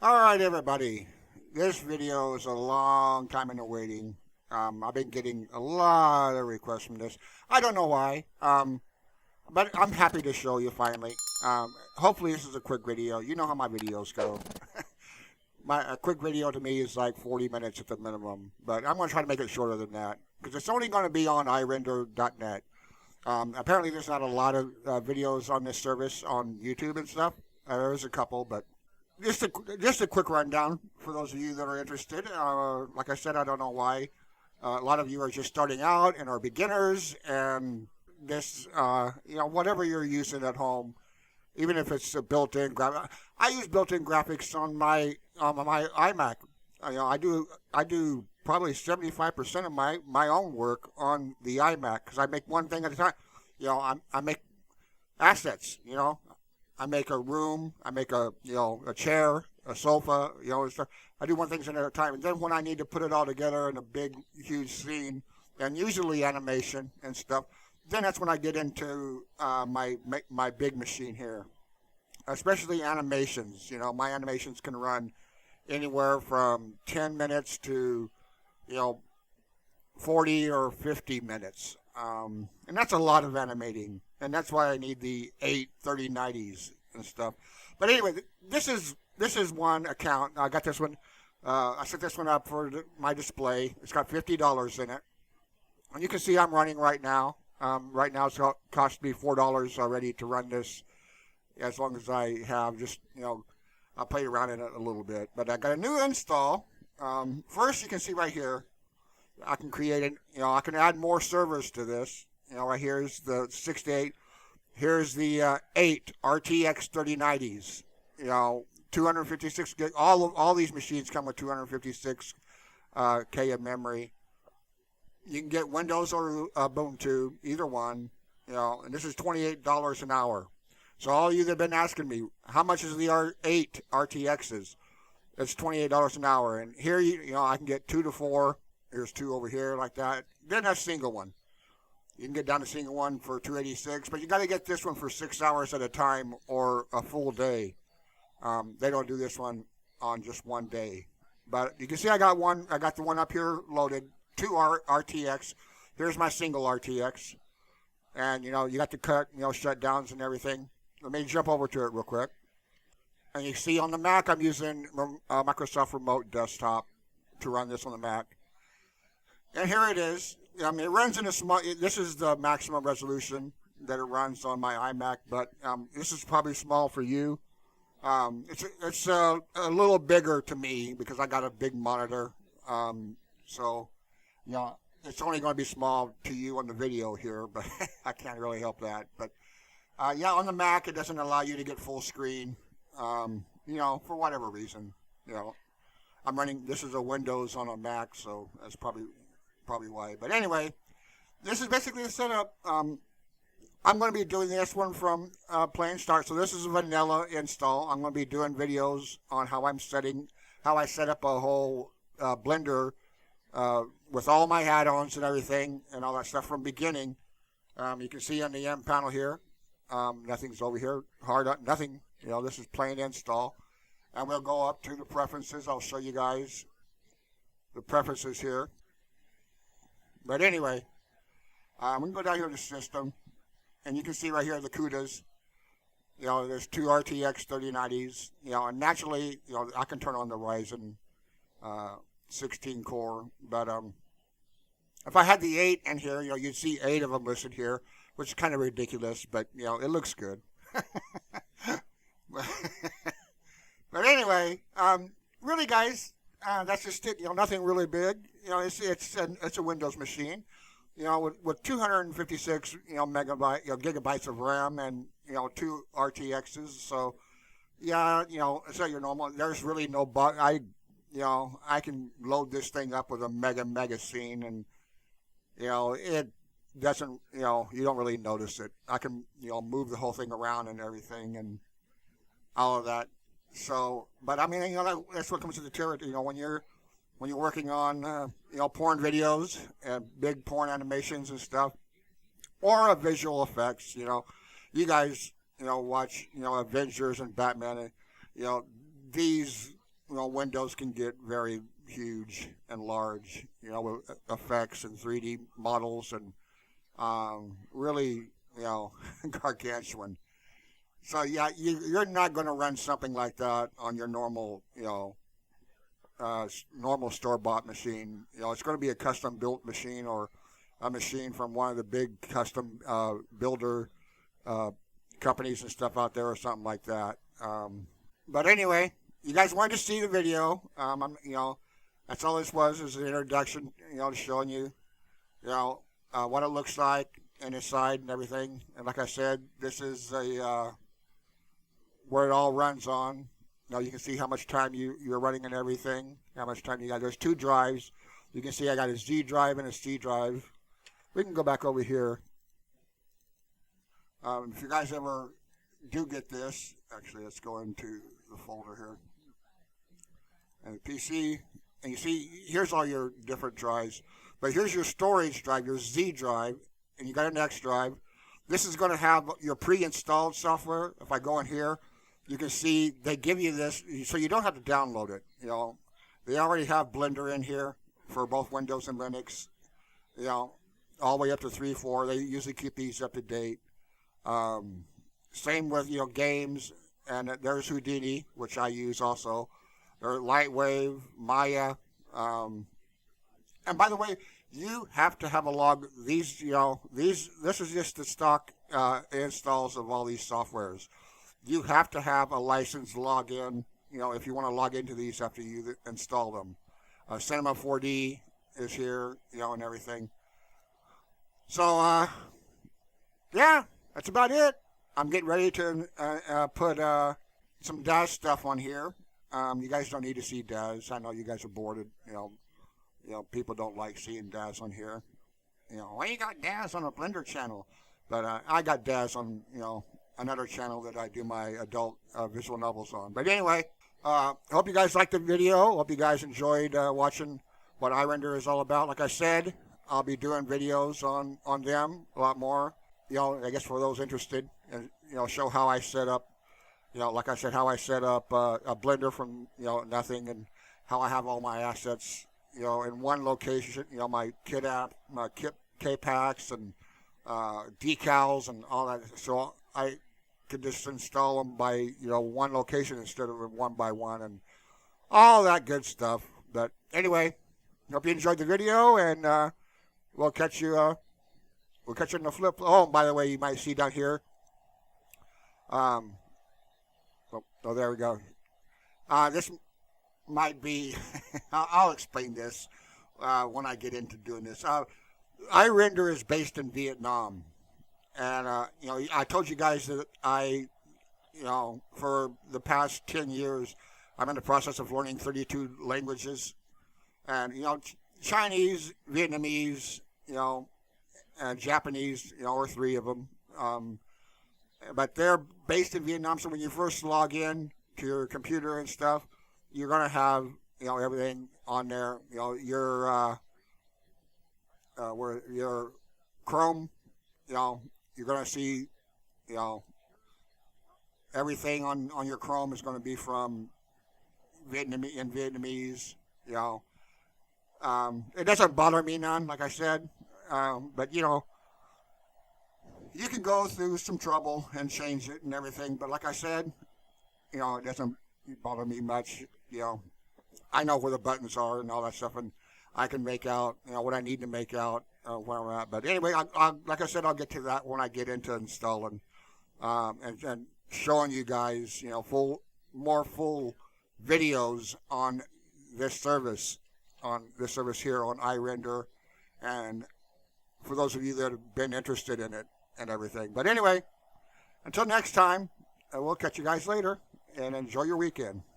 Alright everybody, this video is a long time in the waiting. I've been getting a lot of requests from this. I don't know why, but I'm happy to show you finally. Hopefully this is a quick video. You know how my videos go. A quick video to me is like 40 minutes at the minimum, but I'm going to try to make it shorter than that because it's only going to be on iRender.net. Apparently there's not a lot of videos on this service on YouTube and stuff. There's a couple, but just a quick rundown for those of you that are interested. Like I said, I don't know why. A lot of you are just starting out and are beginners, and this, whatever you're using at home, even if it's a built-in graphic. I use built-in graphics on my iMac. I do probably 75% of my own work on the iMac because I make one thing at a time. I make assets. I make a room, I make a chair, a sofa, stuff. I do one thing at a time, and then when I need to put it all together in a big, huge scene, and usually animation and stuff, then that's when I get into my big machine here, especially animations. My animations can run anywhere from 10 minutes to 40 or 50 minutes, and that's a lot of animating. And that's why I need the 3090's and stuff. But anyway, this is one account. I got this one. I set this one up for my display. It's got $50 in it. And you can see I'm running right now. Right now it's cost me $4 already to run this. As long as I have just, I'll play around in it a little bit. But I got a new install. First, you can see right here, I can create it. I can add more servers to this. Right here's the 6 to 8. Here's the 8 RTX-3090's. 256 gig. All these machines come with 256 K of memory. You can get Windows or Ubuntu, either one. And this is $28 an hour. So all of you that have been asking me, how much is the 8 RTXs? It's $28 an hour. And here I can get 2 to 4. There's 2 over here like that. Then a single one. You can get down to single one for $286, but you got to get this one for 6 hours at a time or a full day. They don't do this one on just one day. But you can see I got one. I got the one up here loaded. 2 RTX. Here's my single RTX. And, you got the cut, shutdowns and everything. Let me jump over to it real quick. And you see on the Mac, I'm using Microsoft Remote Desktop to run this on the Mac. And here it is. It runs in a small. This is the maximum resolution that it runs on my iMac, but this is probably small for you. It's a little bigger to me because I got a big monitor. So, it's only going to be small to you on the video here, but I can't really help that. But on the Mac, it doesn't allow you to get full screen. For whatever reason. I'm running. This is a Windows on a Mac, so that's probably why. But anyway, this is basically the setup. I'm going to be doing this one from plain start. So this is a vanilla install. I'm going to be doing videos on how I set up a whole Blender with all my add-ons and everything and all that stuff from beginning. You can see on the M panel here, nothing's over here. Nothing. This is plain install. And we'll go up to the preferences. I'll show you guys the preferences here. But anyway, we can go down here to the system, and you can see right here the CUDAs. There's 2 RTX 3090's. And naturally, I can turn on the Ryzen 16 core. But if I had the 8 in here, you'd see 8 of them listed here, which is kind of ridiculous, but it looks good. But anyway, really, guys. That's just it. Nothing really big. It's a Windows machine. With 256 gigabytes of RAM and 2 RTXs. So it's not your normal. There's really no bug. I can load this thing up with a mega scene, and it doesn't. You don't really notice it. I can move the whole thing around and everything and all of that. So, but I mean, that's what comes to the territory. When you're working on porn videos and big porn animations and stuff, or visual effects. You guys watch Avengers and Batman, and these windows can get very huge and large, with effects and 3D models and really, gargantuan. So yeah, you're not going to run something like that on your normal, normal store-bought machine. It's going to be a custom-built machine or a machine from one of the big custom builder companies and stuff out there or something like that. But anyway, you guys wanted to see the video. That's all this was, is an introduction, showing you, what it looks like inside and everything. And like I said, this is where it all runs on. You can see how much time you're running and everything, how much time you got. There's 2 drives. You can see I got a Z drive and a C drive. We can go back over here. If you guys ever do get this, actually, let's go into the folder here. And the PC, and you see, here's all your different drives. But here's your storage drive, your Z drive, and you got an X drive. This is going to have your pre-installed software. If I go in here, you can see they give you this, so you don't have to download it. They already have Blender in here for both Windows and Linux. All the way up to 3.4. They usually keep these up to date. Same with games, and there's Houdini, which I use also. There's Lightwave, Maya, and by the way, you have to have a log. This is just the stock installs of all these softwares. You have to have a licensed login, if you want to log into these after you install them. Cinema 4D is here, and everything. So, yeah, that's about it. I'm getting ready to put some DAS stuff on here. You guys don't need to see DAS. I know you guys are bored. People don't like seeing DAS on here. Why you got DAS on a Blender channel? But I got DAS on, another channel that I do my adult visual novels on. But anyway, hope you guys liked the video. Hope you guys enjoyed watching what iRender is all about. Like I said, I'll be doing videos on them a lot more. I guess for those interested, and show how I set up. Like I said, how I set up a Blender from nothing, and how I have all my assets in one location. My kit app, my K-packs, and decals and all that. So I could just install them by one location instead of one by one and all that good stuff. But anyway, hope you enjoyed the video, and we'll catch you in the flip. Oh, by the way, you might see down here. Oh, there we go. This might be. I'll explain this when I get into doing this. iRender is based in Vietnam, and I told you guys that for the past 10 years, I'm in the process of learning 32 languages, and Chinese, Vietnamese, and Japanese, are 3 of them. But they're based in Vietnam, so when you first log in to your computer and stuff, you're going to have, everything on there. Your Chrome, you're going to see, everything on your Chrome is going to be from Vietnamese, It doesn't bother me none, like I said, but, you can go through some trouble and change it and everything, but like I said, it doesn't bother me much. I know where the buttons are and all that stuff, and I can make out, what I need to make out where I'm at. But anyway, like I said, I'll get to that when I get into installing and showing you guys, more full videos on this service here on iRender, and for those of you that have been interested in it and everything. But anyway, until next time, we'll catch you guys later, and enjoy your weekend.